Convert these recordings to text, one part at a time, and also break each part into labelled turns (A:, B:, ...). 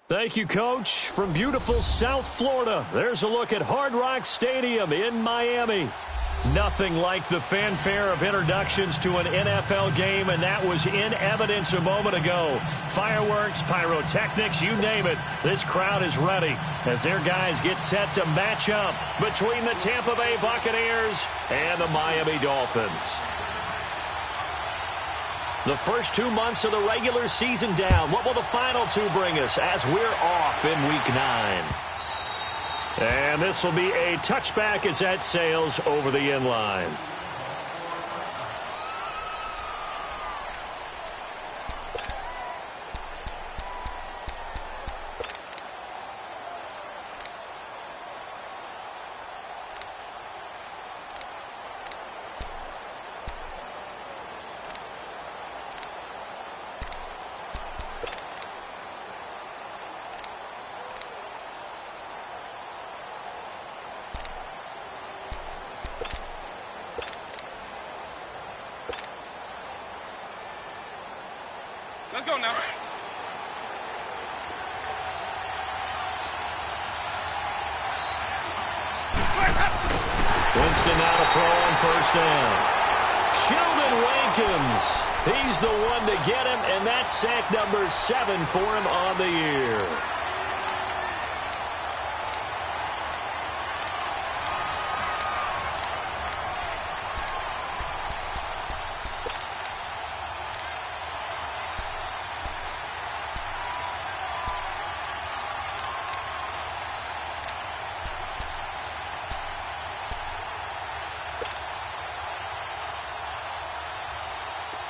A: Thank you, Coach. From beautiful South Florida, there's a look at Hard Rock Stadium in Miami. Nothing like the fanfare of introductions to an NFL game, and that was in evidence a moment ago. Fireworks, pyrotechnics, you name it. This crowd is ready as their guys get set to match up between the Tampa Bay Buccaneers and the Miami Dolphins. The first 2 months of the regular season down. What will the final two bring us as we're off in Week 9? And this will be a touchback as that sails over the end line.
B: Let's go now.
A: Winston now to throw on first down. Sheldon Rankins. He's the one to get him, and that's sack number 7 for him on the year.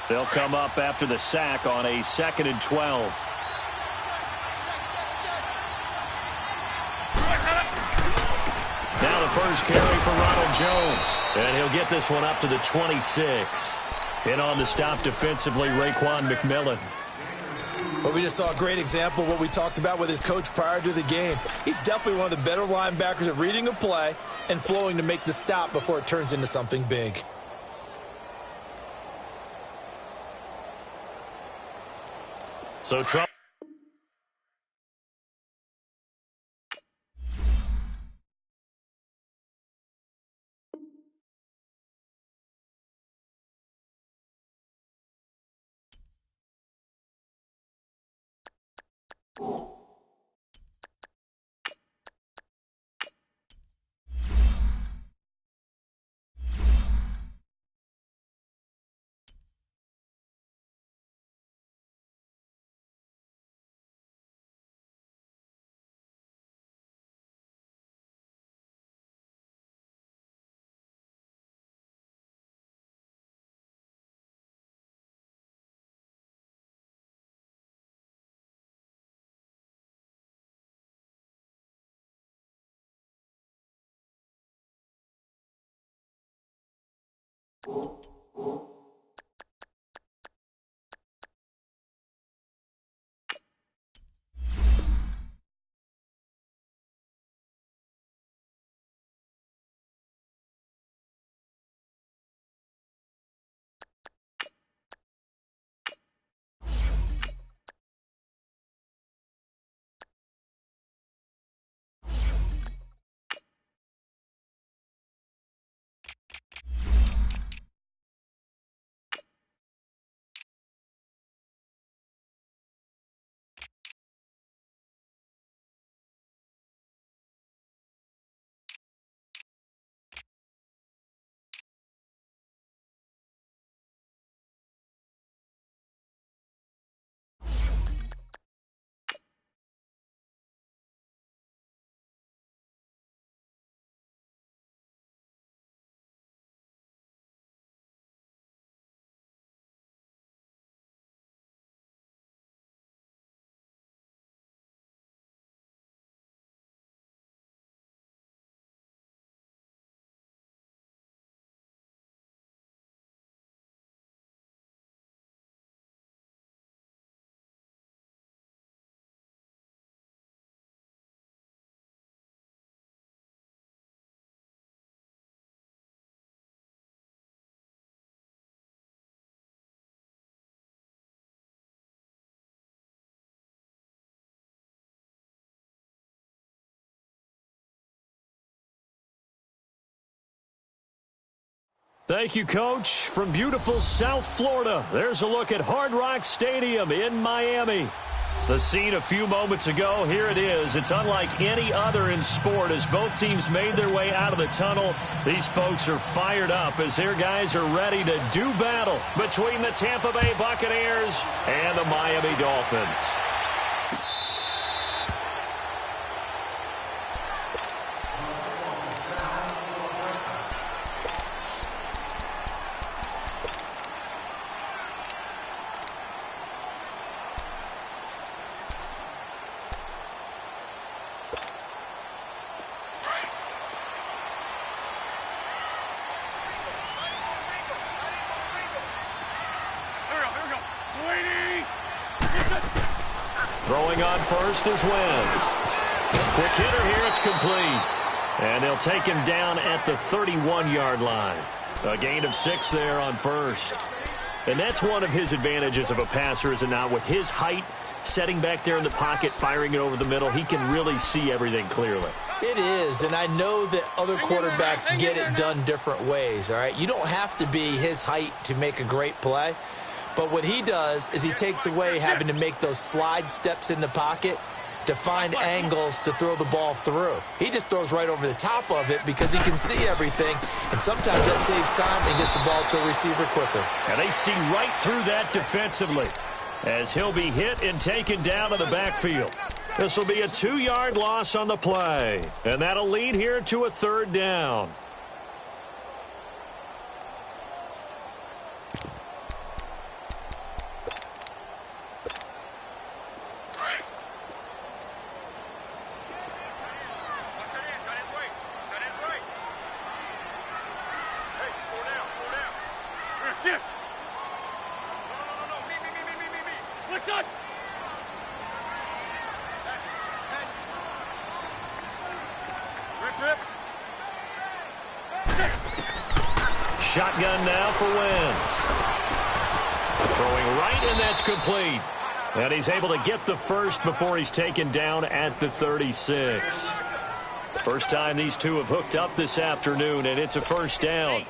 A: They'll come up after the sack on a 2nd and 12. Now the first carry for Ronald Jones. And he'll get this one up to the 26. In on the stop defensively, Raekwon McMillan.
C: Well, we just saw a great example of what we talked about with his coach prior to the game. He's definitely one of the better linebackers at reading a play and flowing to make the stop before it turns into something big.
A: So Trump. Thank you, Coach. From beautiful South Florida, there's a look at Hard Rock Stadium in Miami. The scene a few moments ago, here it is. It's unlike any other in sport as both teams made their way out of the tunnel. These folks are fired up as their guys are ready to do battle between the Tampa Bay Buccaneers and the Miami Dolphins. Throwing on first is Wentz. Quick hitter here, it's complete. And they'll take him down at the 31-yard line. A gain of 6 there on first. And that's one of his advantages of a passer, is it not? With his height, setting back there in the pocket, firing it over the middle, he can really see everything clearly.
C: It is, and I know that other quarterbacks get it done different ways, all right? You don't have to be his height to make a great play. But what he does is he takes away having to make those slide steps in the pocket to find angles to throw the ball through. He just throws right over the top of it because he can see everything, and sometimes that saves time and gets the ball to a receiver quicker.
A: And they see right through that defensively as he'll be hit and taken down to the backfield. This will be a 2-yard loss on the play, and that'll lead here to a 3rd down. Shotgun now for Wentz. Throwing right, and that's complete. And he's able to get the first before he's taken down at the 36. First time these two have hooked up this afternoon, and it's a 1st down.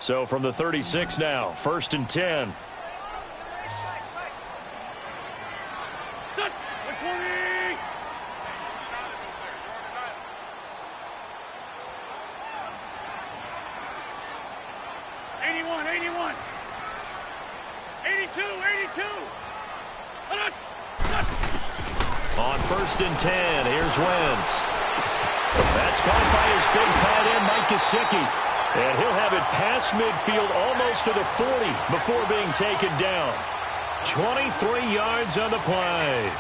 A: So from the 36 now, 1st and 10. On 1st and 10, here's Wentz. That's caught by his big tight end, Mike Gesicki. And he'll have it past midfield almost to the 40 before being taken down. 23 yards on the play.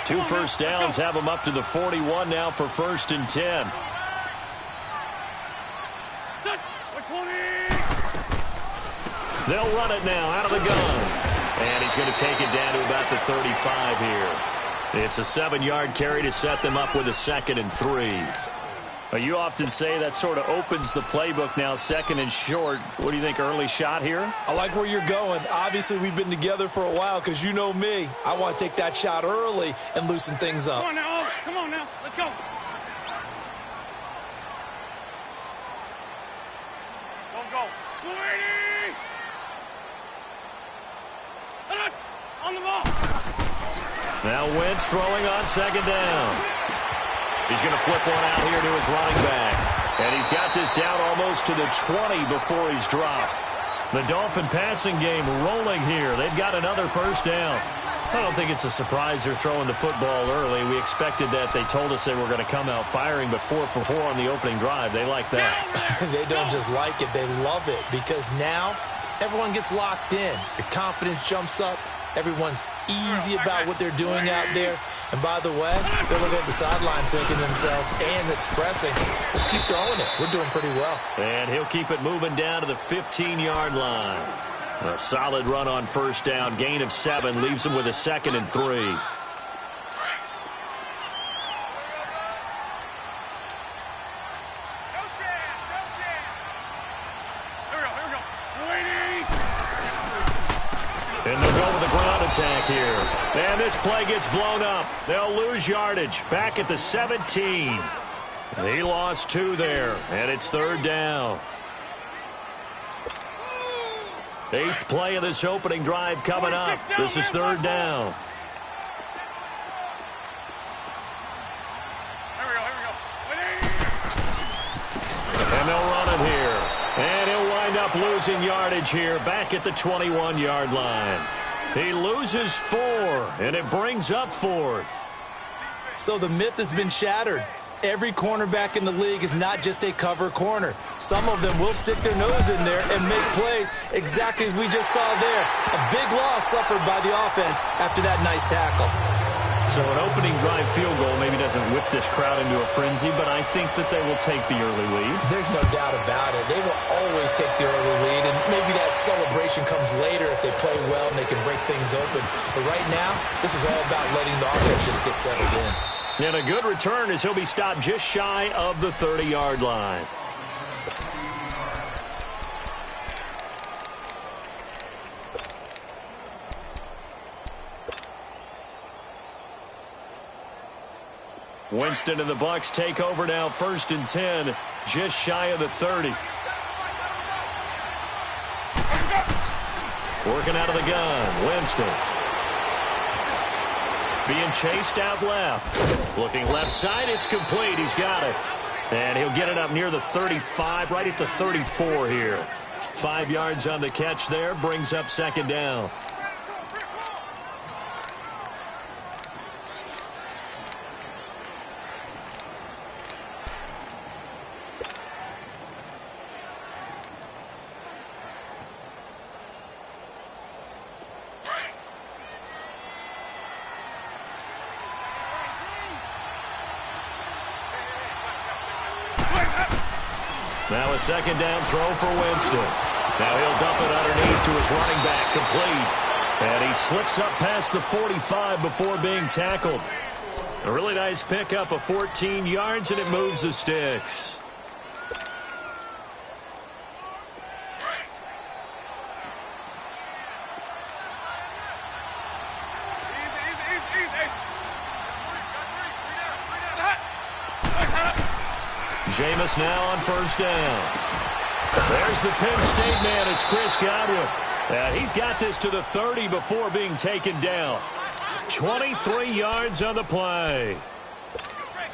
A: Two first downs have him up to the 41 now for 1st and 10. They'll run it now out of the gun. And he's going to take it down to about the 35 here. It's a 7-yard carry to set them up with a 2nd and 3. You often say that sort of opens the playbook now, 2nd and short. What do you think, early shot here?
C: I like where you're going. Obviously, we've been together for a while because you know me. I want to take that shot early and loosen things up.
B: Come on now. Come on now. Let's go. Don't go. 280. On the ball.
A: Now Wentz throwing on 2nd down. He's going to flip one out here to his running back. And he's got this down almost to the 20 before he's dropped. The Dolphin passing game rolling here. They've got another 1st down. I don't think it's a surprise they're throwing the football early. We expected that. They told us they were going to come out firing, but 4 for 4 on the opening drive. They like that.
C: They don't just like it. They love it because now everyone gets locked in. Your confidence jumps up. Everyone's easy about what they're doing out there. And by the way, they're looking at the sideline thinking to themselves and expressing, let's keep throwing it. We're doing pretty well.
A: And he'll keep it moving down to the 15-yard line. A solid run on first down. Gain of 7 leaves him with a 2nd and 3.
B: No chance, no chance. Here we go. Waiting.
A: And they'll go with the ground attack here. And this play gets blown up. They'll lose yardage. Back at the 17. He lost 2 there, and it's 3rd down. 8th play of this opening drive coming up. This is 3rd down.
B: Here we go. Waiting.
A: And they'll run it here. And he'll wind up losing yardage here back at the 21-yard line. He loses 4, and it brings up 4th.
C: So the myth has been shattered. Every cornerback in the league is not just a cover corner. Some of them will stick their nose in there and make plays exactly as we just saw there. A big loss suffered by the offense after that nice tackle.
A: So an opening drive field goal maybe doesn't whip this crowd into a frenzy, but I think that they will take the early lead.
C: There's no doubt about it. They will always take the early lead, and maybe that celebration comes later if they play well and they can break things open. But right now, this is all about letting the offense just get settled in.
A: And a good return as he'll be stopped just shy of the 30-yard line. Winston and the Bucs take over now, 1st and 10, just shy of the 30. Working out of the gun, Winston. Being chased out left. Looking left side, it's complete. He's got it. And he'll get it up near the 35, right at the 34 here. 5 yards on the catch there, brings up 2nd down. Now a 2nd down throw for Winston. Now he'll dump it underneath to his running back, complete. And he slips up past the 45 before being tackled. A really nice pickup of 14 yards, and it moves the sticks. Jameis now on 1st down. There's the Penn State man. It's Chris Godwin. And he's got this to the 30 before being taken down. 23 yards on the play.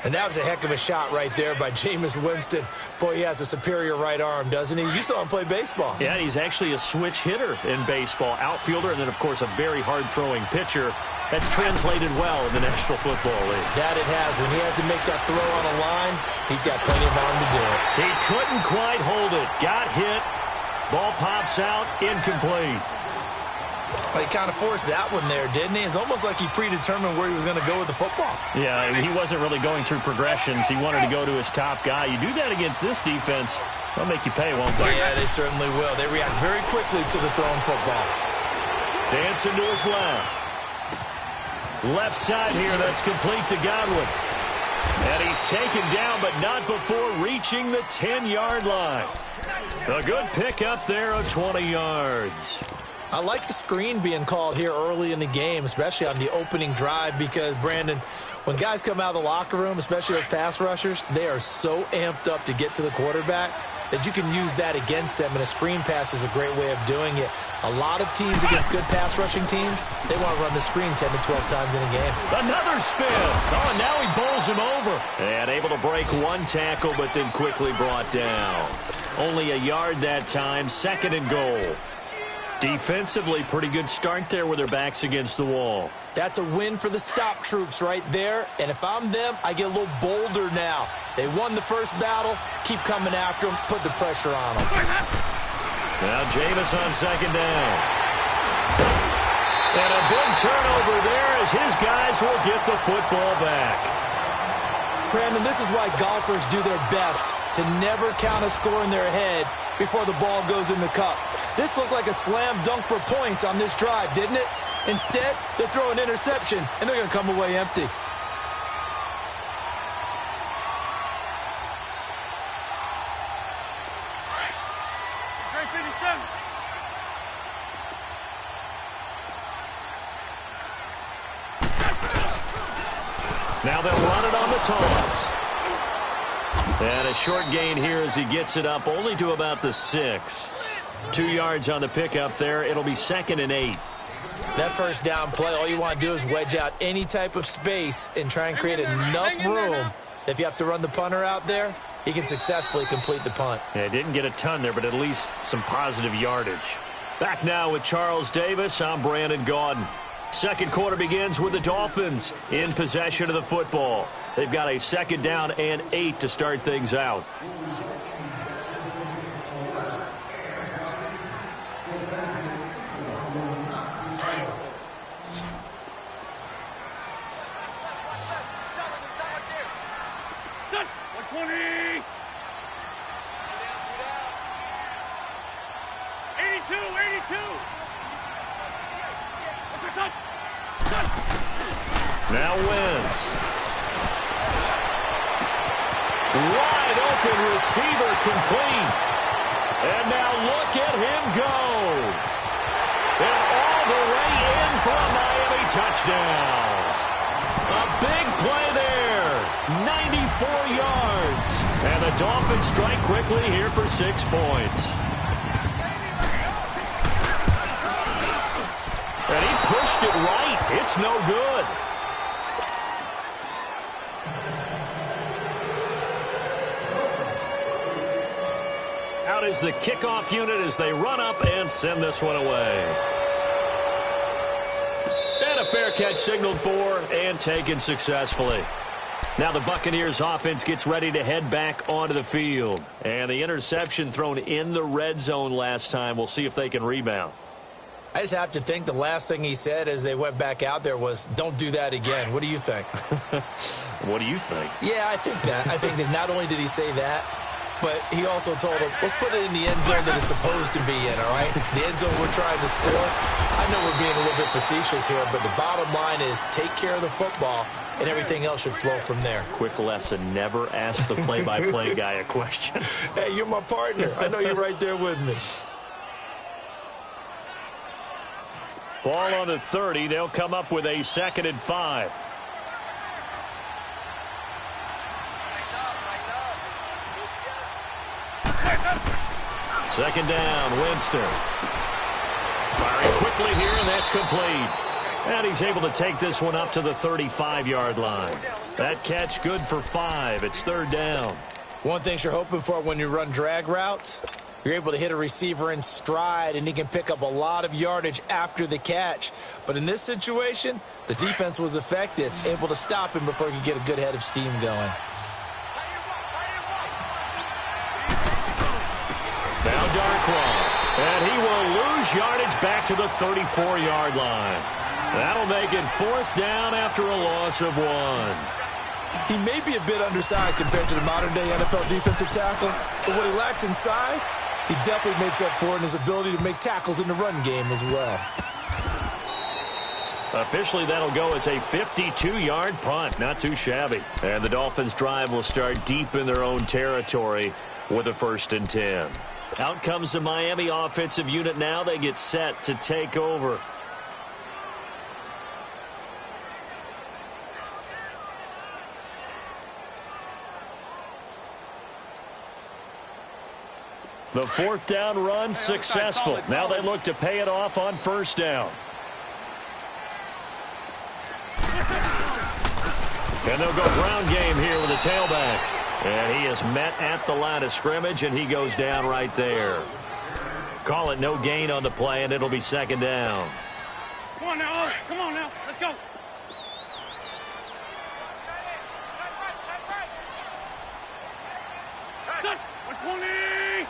C: And that was a heck of a shot right there by Jameis Winston. Boy, he has a superior right arm, doesn't he? You saw him play baseball.
A: Yeah, he's actually a switch hitter in baseball. Outfielder, and then, of course, a very hard-throwing pitcher. That's translated well in the National Football League.
C: That it has. When he has to make that throw on a line, he's got plenty of arm to do it.
A: He couldn't quite hold it. Got hit. Ball pops out. Incomplete.
C: Well, he kind of forced that one there, didn't he? It's almost like he predetermined where he was going to go with the football.
A: Yeah, he wasn't really going through progressions. He wanted to go to his top guy. You do that against this defense, they'll make you pay, won't they?
C: Yeah, they certainly will. They react very quickly to the thrown football.
A: Dancing to his left. Left side here, that's complete to Godwin. And he's taken down, but not before reaching the 10-yard line. A good pickup there of 20 yards.
C: I like the screen being called here early in the game, especially on the opening drive, because, Brandon, when guys come out of the locker room, especially those pass rushers, they are so amped up to get to the quarterback that you can use that against them, and a screen pass is a great way of doing it. A lot of teams against good pass rushing teams, they want to run the screen 10 to 12 times in a game.
A: Another spin. Oh, and now he bowls him over. And able to break one tackle, but then quickly brought down. Only a yard that time, 2nd and goal. Defensively, pretty good start there with their backs against the wall.
C: That's a win for the stop troops right there. And if I'm them, I get a little bolder now. They won the first battle. Keep coming after them. Put the pressure on them.
A: Now Jameis on 2nd down. And a big turnover there as his guys will get the football back.
C: Brandon, this is why golfers do their best to never count a score in their head before the ball goes in the cup. This looked like a slam dunk for points on this drive, didn't it? Instead, they throw an interception, and they're going to come away empty.
A: Now they'll run it on the toss. And a short gain here as he gets it up only to about the 6. 2 yards on the pickup there. It'll be 2nd and 8.
C: That first down play, all you want to do is wedge out any type of space and try and create enough room. If you have to run the punter out there, he can successfully complete the punt.
A: Yeah, didn't get a ton there, but at least some positive yardage. Back now with Charles Davis. I'm Brandon Gaudin. Second quarter begins with the Dolphins in possession of the football. They've got a 2nd down and 8 to start things out. Now Wentz. Wide open receiver complete. And now look at him go. And all the way in for a Miami touchdown. A big play there. 94 yards. And the Dolphins strike quickly here for 6 points. And he pushed it right. It's no good. Out is the kickoff unit as they run up and send this one away. And a fair catch signaled for and taken successfully. Now the Buccaneers offense gets ready to head back onto the field. And the interception thrown in the red zone last time. We'll see if they can rebound.
C: I just have to think the last thing he said as they went back out there was, don't do that again. What do you think?
A: What do you think?
C: Yeah, I think that. I think that not only did he say that, but he also told him, let's put it in the end zone that it's supposed to be in, all right? The end zone we're trying to score. I know we're being a little bit facetious here, but the bottom line is take care of the football, and everything else should flow from there.
A: Quick lesson, never ask the play-by-play guy a question.
C: Hey, you're my partner. I know you're right there with me.
A: Ball on the 30. They'll come up with a 2nd and 5. Second down, Winston. Firing quickly here, and that's complete. And he's able to take this one up to the 35-yard line. That catch good for 5. It's 3rd down.
C: One thing you're hoping for when you run drag routes, you're able to hit a receiver in stride, and he can pick up a lot of yardage after the catch. But in this situation, the defense was effective, able to stop him before he could get a good head of steam going.
A: Now Darkwa, and he will lose yardage back to the 34-yard line. That'll make it 4th down after a loss of 1.
C: He may be a bit undersized compared to the modern-day NFL defensive tackle, but what he lacks in size, he definitely makes up for in his ability to make tackles in the run game as well.
A: Officially, that'll go as a 52-yard punt. Not too shabby. And the Dolphins' drive will start deep in their own territory with a 1st and 10. Out comes the Miami offensive unit now. They get set to take over. The 4th down run successful. Now they look to pay it off on 1st down. And they'll go ground game here with a tailback. And he is met at the line of scrimmage, and he goes down right there. Call it no gain on the play, and it'll be 2nd down.
B: Come on now. Come on now. Let's go. Set. 120.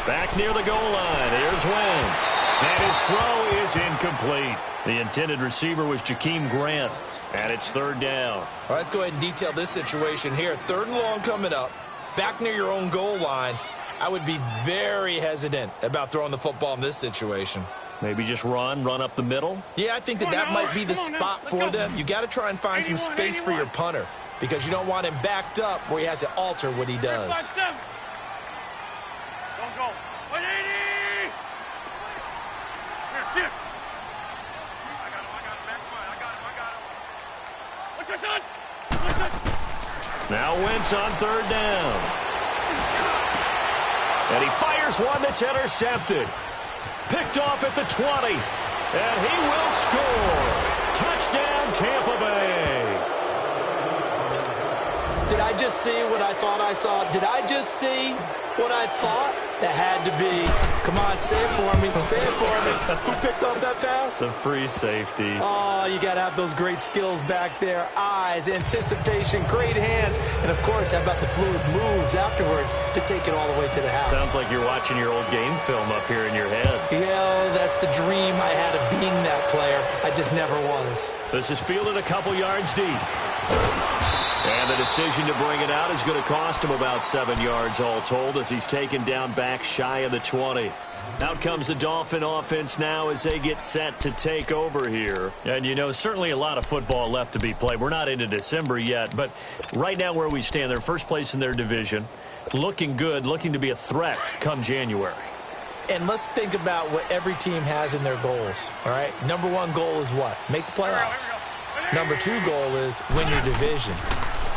A: Back near the goal line. Here's Wentz. And his throw is incomplete. The intended receiver was Jakeem Grant. And it's 3rd down.
C: All right, let's go ahead and detail this situation here. 3rd and long coming up. back near your own goal line, I would be very hesitant about throwing the football in this situation.
A: Maybe just run up the middle?
C: Yeah, I think that might be the spot for them. You got to try and find some space for your punter because you don't want him backed up where he has to alter what he does.
B: Don't go. 180! Here, sit. I got him, Max. I got him. What's your son?
A: Now Wentz on third down. And he fires one that's intercepted. Picked off at the 20. And he will score. Touchdown, Tampa Bay.
C: Did I just see what I thought I saw? Did I just see what I thought? That had to be. Come on, say it for me. Say it for me. Who picked up that pass?
A: The free safety.
C: Oh, you got to have those great skills back there. Eyes, anticipation, great hands. And, of course, how about the fluid moves afterwards to take it all the way to the house?
A: Sounds like you're watching your old game film up here in your head.
C: Yeah, that's the dream I had of being that player. I just never was.
A: This is fielded a couple yards deep. And the decision to bring it out is going to cost him about 7 yards all told as he's taken down back shy of the 20. Out comes the Dolphin offense now as they get set to take over here. And, you know, certainly a lot of football left to be played. We're not into December yet, but right now where we stand, they're first place in their division. Looking good, looking to be a threat come January.
C: And let's think about what every team has in their goals, all right? Number one goal is what? Make the playoffs. Number two goal is win your division.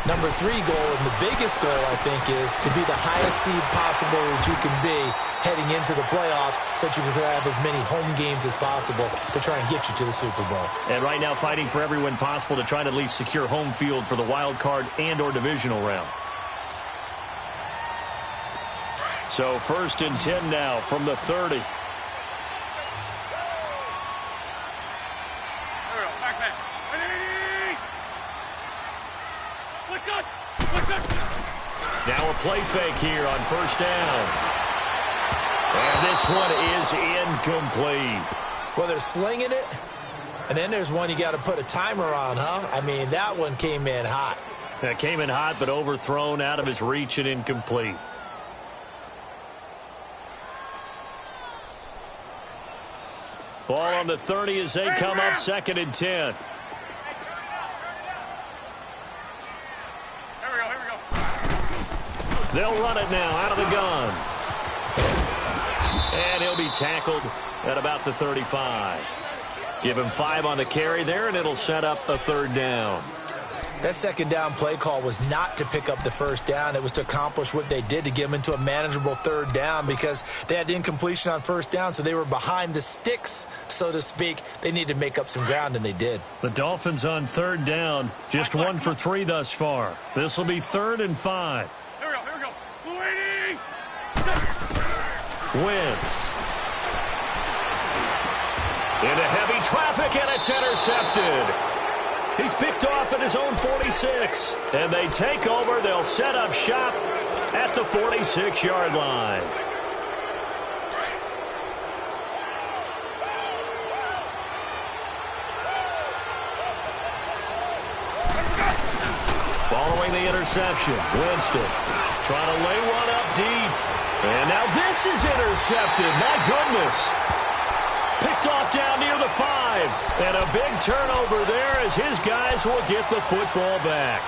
C: Number three goal, and the biggest goal, I think, is to be the highest seed possible that you can be heading into the playoffs so that you can have as many home games as possible to try and get you to the Super Bowl.
A: And right now fighting for every win possible to try to at least secure home field for the wild card and or divisional round. So 1st and 10 now from the 30. Now a play fake here on 1st down. And this one is incomplete.
C: Well, they're slinging it, and then there's one you got to put a timer on, huh? I mean, that one came in hot.
A: That came in hot, but overthrown out of his reach and incomplete. Ball on the 30 as they come up 2nd and 10. They'll run it now out of the gun. And he'll be tackled at about the 35. Give him 5 on the carry there, and it'll set up a 3rd down.
C: That 2nd down play call was not to pick up the 1st down. It was to accomplish what they did to get them into a manageable 3rd down because they had incompletion on 1st down, so they were behind the sticks, so to speak. They needed to make up some ground, and they did.
A: The Dolphins on 3rd down, just 1 for 3 thus far. This will be 3rd and 5. Wentz. Into heavy traffic, and it's intercepted. He's picked off at his own 46. And they take over. They'll set up shop at the 46-yard line. Following the interception, Winston trying to lay one up deep. And now this is intercepted. My goodness. Picked off down near the 5. And a big turnover there as his guys will get the football back.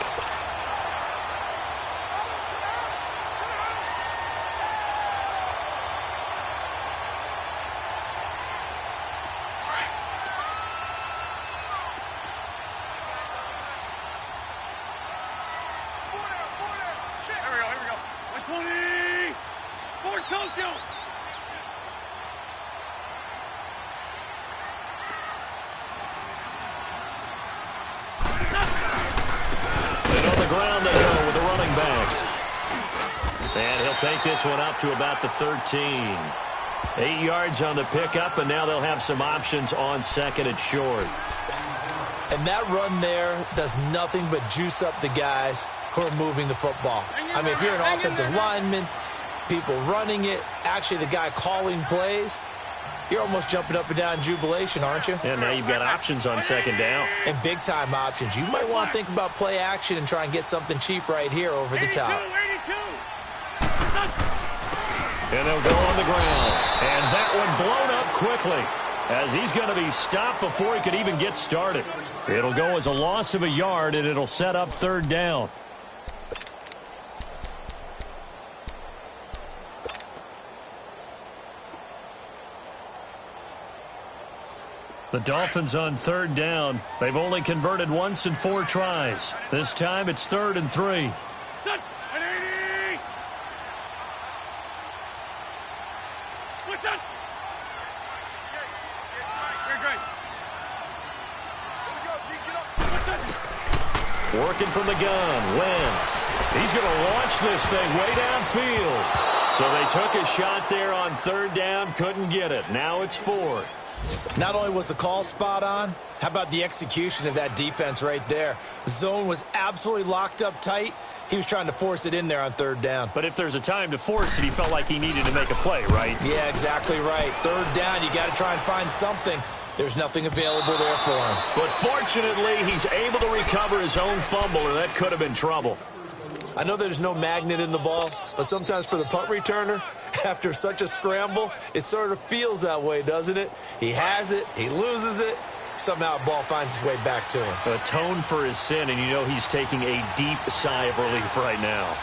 A: Take this one up to about the 13. 8 yards on the pickup, and now they'll have some options on 2nd and short.
C: And that run there does nothing but juice up the guys who are moving the football. I mean, if you're an offensive lineman, people running it, actually the guy calling plays, you're almost jumping up and down in jubilation, aren't you?
A: And now you've got options on 2nd down.
C: And big-time options. You might want to think about play action and try and get something cheap right here over the top.
B: 82.
A: And they'll go on the ground. And that one blown up quickly, as he's going to be stopped before he could even get started. It'll go as a loss of a yard, and it'll set up third down. The Dolphins on third down. They've only converted once in 4 tries. This time it's 3rd and 3.
B: Set. 180. What's that? Great.
A: Working from the gun, Wentz. He's going to launch this thing way downfield. So they took a shot there on 3rd down, couldn't get it. Now it's 4th.
C: Not only was the call spot on, how about the execution of that defense right there? The zone was absolutely locked up tight. He was trying to force it in there on 3rd down.
A: But if there's a time to force it, he felt like he needed to make a play, right?
C: Yeah, exactly right. 3rd down, you got to try and find something. There's nothing available there for him.
A: But fortunately, he's able to recover his own fumble, or that could have been trouble.
C: I know there's no magnet in the ball, but sometimes for the punt returner, after such a scramble, it sort of feels that way, doesn't it? He has it, he loses it, somehow the ball finds its way back to him.
A: Atone for his sin, and you know he's taking a deep sigh of relief right now.